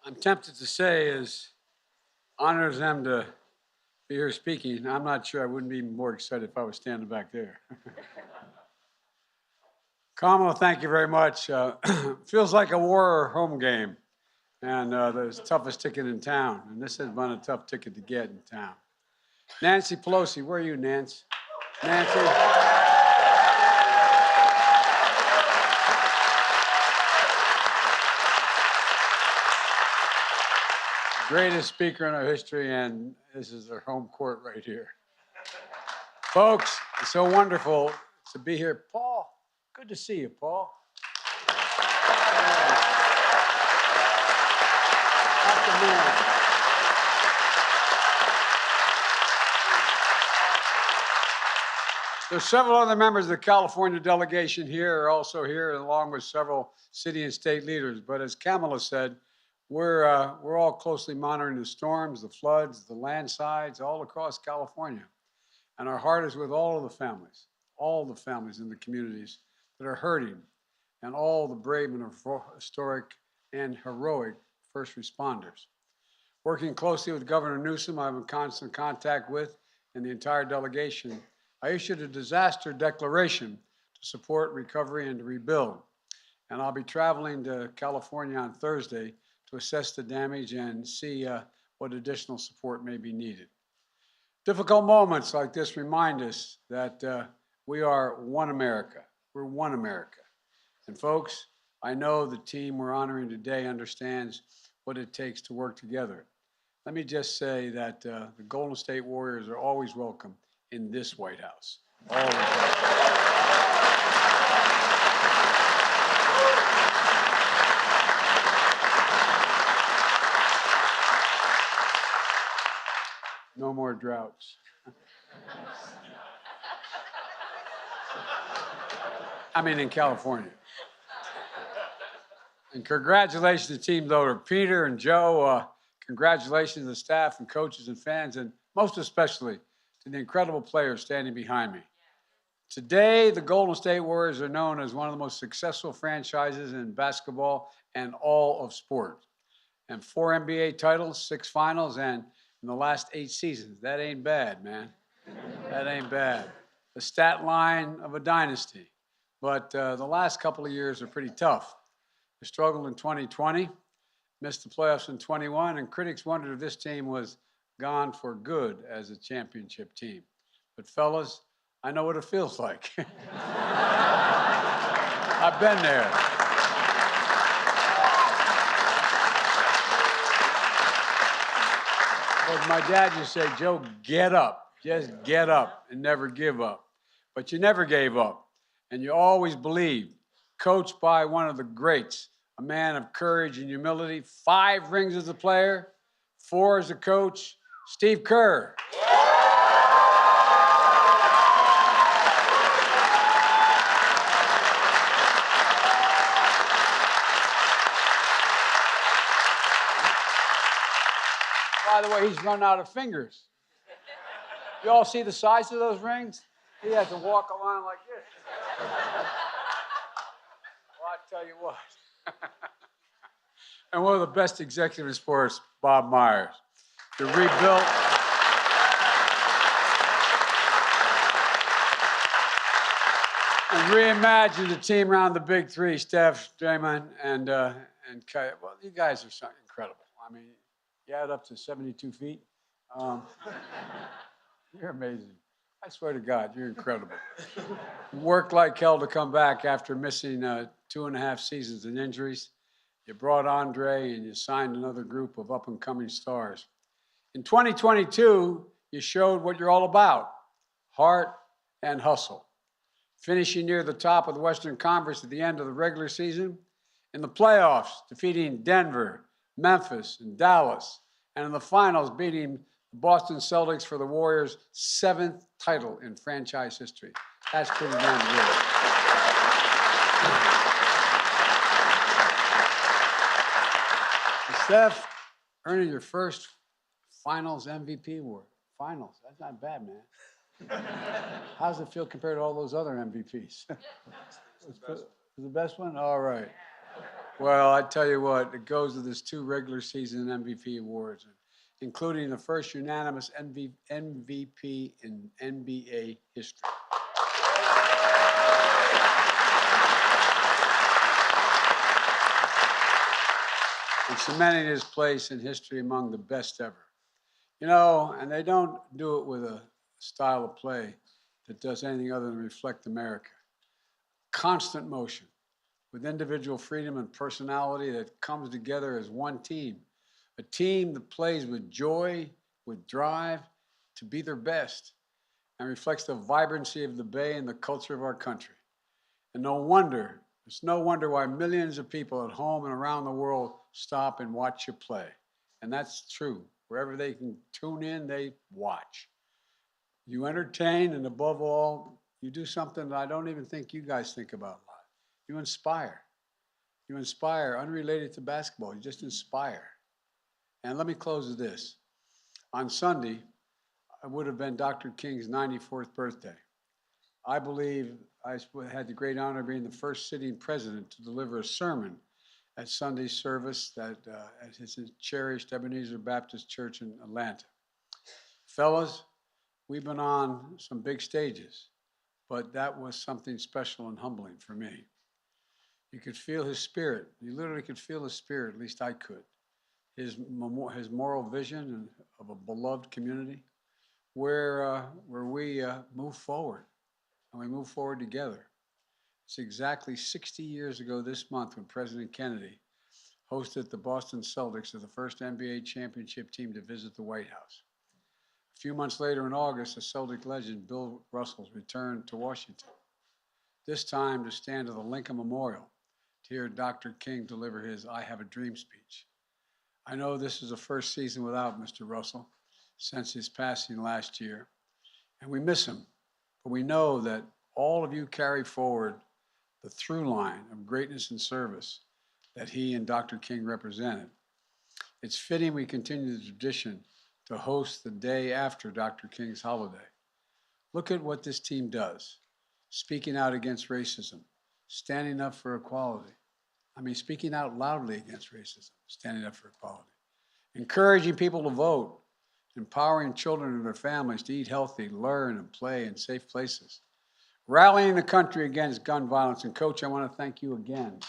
I'm tempted to say is honors them to be here speaking. I'm not sure I wouldn't be more excited if I was standing back there. Kamala, thank you very much. Feels like a war or home game, and the toughest ticket in town. And this has been a tough ticket to get in town. Nancy Pelosi, where are you, Nancy? Nancy? Greatest speaker in our history, and this is their home court right here. Folks, it's so wonderful to be here. Paul, good to see you, Paul. That's the man. There's several other members of the California delegation here are also here, along with several city and state leaders. But as Kamala said, we're all closely monitoring the storms, the floods, the landslides all across California. And our heart is with all of the families in the communities that are hurting, and all the brave and historic and heroic first responders. Working closely with Governor Newsom, I'm in constant contact with, and the entire delegation, I issued a disaster declaration to support recovery and to rebuild. And I'll be traveling to California on Thursday to assess the damage and see what additional support may be needed. Difficult moments like this remind us that we are one America. We're one America. And folks, I know the team we're honoring today understands what it takes to work together. Let me just say that the Golden State Warriors are always welcome in this White House. Always welcome. No more droughts. I mean, in California. And congratulations to Team Loader, Peter and Joe. Congratulations to the staff and coaches and fans, and most especially to the incredible players standing behind me. Today, the Golden State Warriors are known as one of the most successful franchises in basketball and all of sport. And 4 NBA titles, 6 finals, and in the last 8 seasons. That ain't bad, man. That ain't bad. The stat line of a dynasty. But the last couple of years are pretty tough. We struggled in 2020, missed the playoffs in 21, and critics wondered if this team was gone for good as a championship team. But fellas, I know what it feels like. I've been there. Well, my dad used to say, Joe, get up. Just get up and never give up. But you never gave up, and you always believed. Coached by one of the greats, a man of courage and humility, 5 rings as a player, 4 as a coach, Steve Kerr. By the way, he's run out of fingers. You all see the size of those rings? He has to walk along like this. Well, I tell you what. And one of the best executives in sports, Bob Myers. To rebuild. And reimagine the team around the big 3, Steph, Draymond, and Kai. Well, you guys are so incredible. I mean, you add up to 72 feet. You're amazing. I swear to God, you're incredible. You worked like hell to come back after missing 2.5 seasons and injuries. You brought Andre and you signed another group of up-and-coming stars. In 2022, you showed what you're all about, heart and hustle. Finishing near the top of the Western Conference at the end of the regular season, in the playoffs, defeating Denver, Memphis, and Dallas, and in the finals, beating the Boston Celtics for the Warriors' 7th title in franchise history. That's pretty damn good. Steph, earning your first Finals MVP award. Finals, that's not bad, man. How does it feel compared to all those other MVPs? It's the best one? All right. Well, I tell you what, it goes with his 2 regular season MVP awards, including the first unanimous MVP in NBA history. And cementing his place in history among the best ever. And they don't do it with a style of play that does anything other than reflect America. Constant motion with individual freedom and personality that comes together as one team. A team that plays with joy, with drive to be their best, and reflects the vibrancy of the Bay and the culture of our country. And it's no wonder why millions of people at home and around the world stop and watch you play. And that's true. Wherever they can tune in, they watch. You entertain, and above all, you do something that I don't even think you guys think about a lot. You inspire. You inspire, unrelated to basketball. You just inspire. And let me close with this. On Sunday, it would have been Dr. King's 94th birthday. I believe I had the great honor of being the first sitting president to deliver a sermon at Sunday's service at his cherished Ebenezer Baptist Church in Atlanta. Fellas, we've been on some big stages, but that was something special and humbling for me. You could feel his spirit. You literally could feel his spirit, at least I could. His moral vision of a beloved community where we move forward, and we move forward together. It's exactly 60 years ago this month when President Kennedy hosted the Boston Celtics as the first NBA championship team to visit the White House. A few months later in August, the Celtic legend Bill Russell returned to Washington, this time to stand at the Lincoln Memorial to hear Dr. King deliver his I Have a Dream speech. I know this is the first season without Mr. Russell since his passing last year, and we miss him, but we know that all of you carry forward the through line of greatness and service that he and Dr. King represented. It's fitting we continue the tradition to host the day after Dr. King's holiday. Look at what this team does, speaking out against racism, standing up for equality. Speaking out loudly against racism, standing up for equality, encouraging people to vote, empowering children and their families to eat healthy, learn, and play in safe places, rallying the country against gun violence. And Coach, I want to thank you again.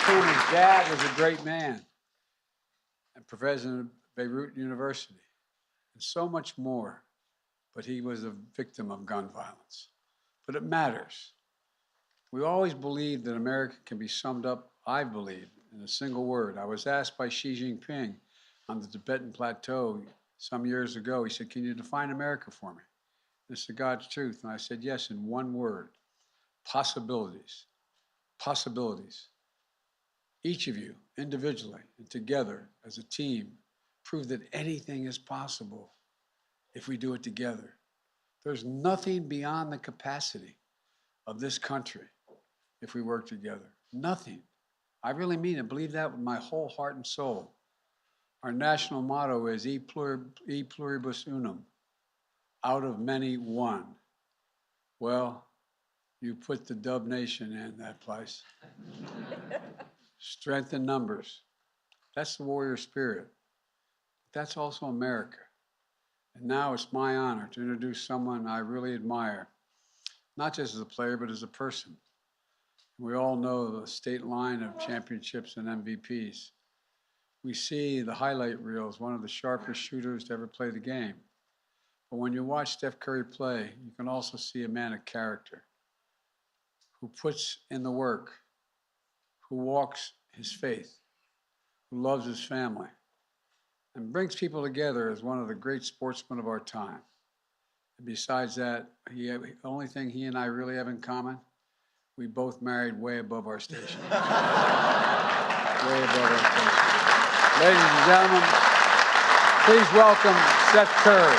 His dad was a great man and professor at Beirut University, and so much more, but he was a victim of gun violence. But it matters. We always believed that America can be summed up, I believe, in a single word. I was asked by Xi Jinping on the Tibetan Plateau some years ago, he said, "Can you define America for me?" This is God's truth. And I said, yes, in one word: possibilities. Possibilities. Each of you, individually and together as a team, prove that anything is possible if we do it together. There's nothing beyond the capacity of this country if we work together. Nothing. I really mean it. Believe that with my whole heart and soul. Our national motto is E pluribus unum, out of many, one. Well, you put the Dub Nation in that place. Strength in numbers. That's the warrior spirit. That's also America. And now it's my honor to introduce someone I really admire, not just as a player, but as a person. We all know the state line of championships and MVPs. We see the highlight reels, one of the sharpest shooters to ever play the game. But when you watch Steph Curry play, you can also see a man of character who puts in the work, who walks his faith, who loves his family, and brings people together as one of the great sportsmen of our time. And besides that, the only thing he and I really have in common, we both married way above our station. Way above our station. Ladies and gentlemen, please welcome Steph Curry.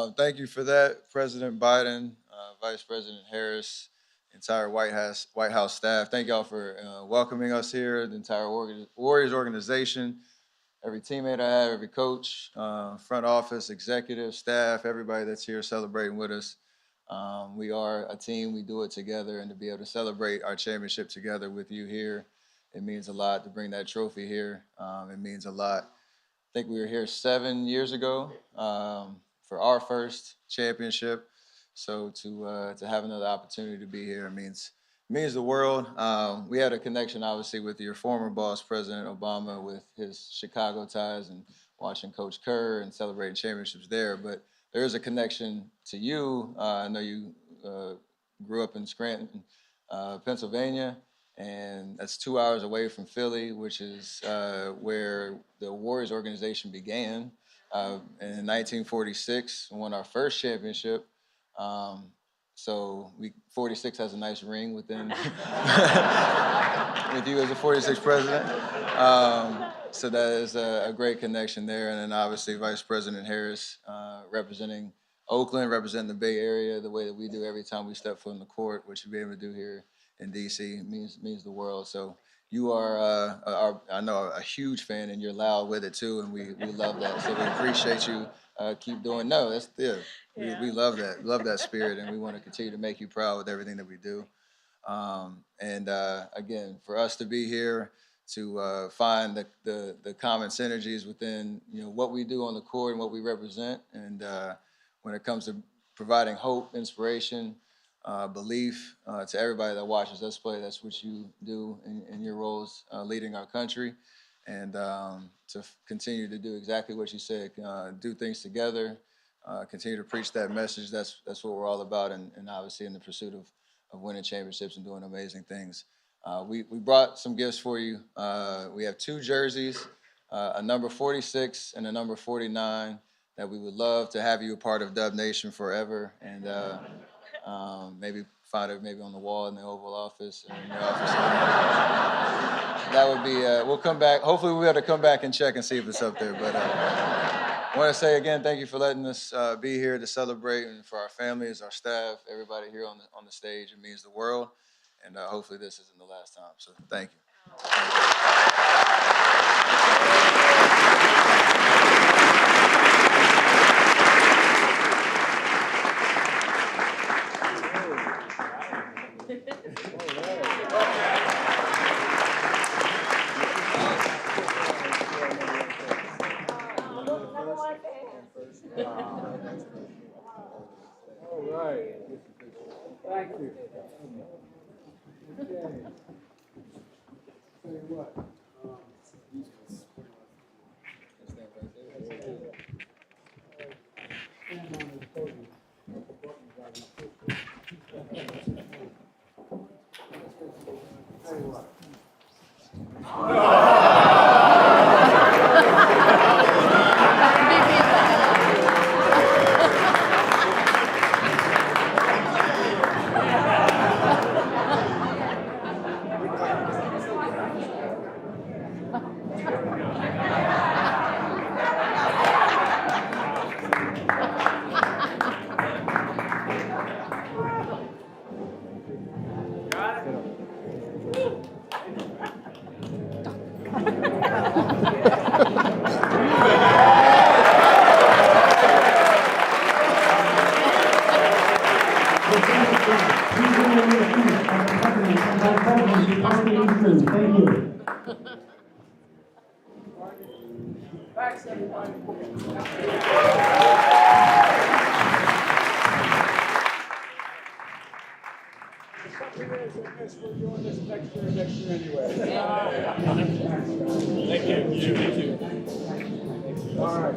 Thank you for that, President Biden, Vice President Harris, entire White House staff. Thank y'all for welcoming us here, the entire Warriors organization, every teammate I have, every coach, front office, executive, staff, everybody that's here celebrating with us. We are a team. We do it together, and to be able to celebrate our championship together with you here, it means a lot to bring that trophy here. It means a lot. I think we were here 7 years ago for our first championship. So to have another opportunity to be here means the world. We had a connection, obviously, with your former boss, President Obama, with his Chicago ties and watching Coach Kerr and celebrating championships there. But there is a connection to you. I know you grew up in Scranton, Pennsylvania, and that's 2 hours away from Philly, which is where the Warriors organization began in 1946. Won our first championship. So 46 has a nice ring within with you as a 46 president. So that is a great connection there. And then obviously Vice President Harris representing Oakland, representing the Bay Area the way that we do every time we step foot in the court, which you'll be able to do here in DC means the world. So you are, I know, a huge fan, and you're loud with it too, and we love that. So we appreciate you. Keep doing. No, that's yeah. We love that spirit, and we want to continue to make you proud with everything that we do. Again, for us to be here to find the common synergies within what we do on the court and what we represent, and when it comes to providing hope, inspiration, belief to everybody that watches us play. That's what you do in your roles leading our country, and to continue to do exactly what you said, do things together, continue to preach that message. That's what we're all about, and obviously in the pursuit of winning championships and doing amazing things. We brought some gifts for you. We have 2 jerseys, a number 46 and a number 49, that we would love to have you a part of Dub Nation forever, and maybe find it maybe on the wall in the Oval Office or in your office. That would be, we'll come back. Hopefully we'll be able to come back and check and see if it's up there. But I want to say again, thank you for letting us be here to celebrate, and for our families, our staff, everybody here on the stage. It means the world, and hopefully this isn't the last time. So thank you. All right. Thank you. Okay. Tell you what. Stand on this podium. Tell you what. Thank you. Thanks, everybody. Something is amiss. We're doing this next year anyway. Thank you. You too. All right.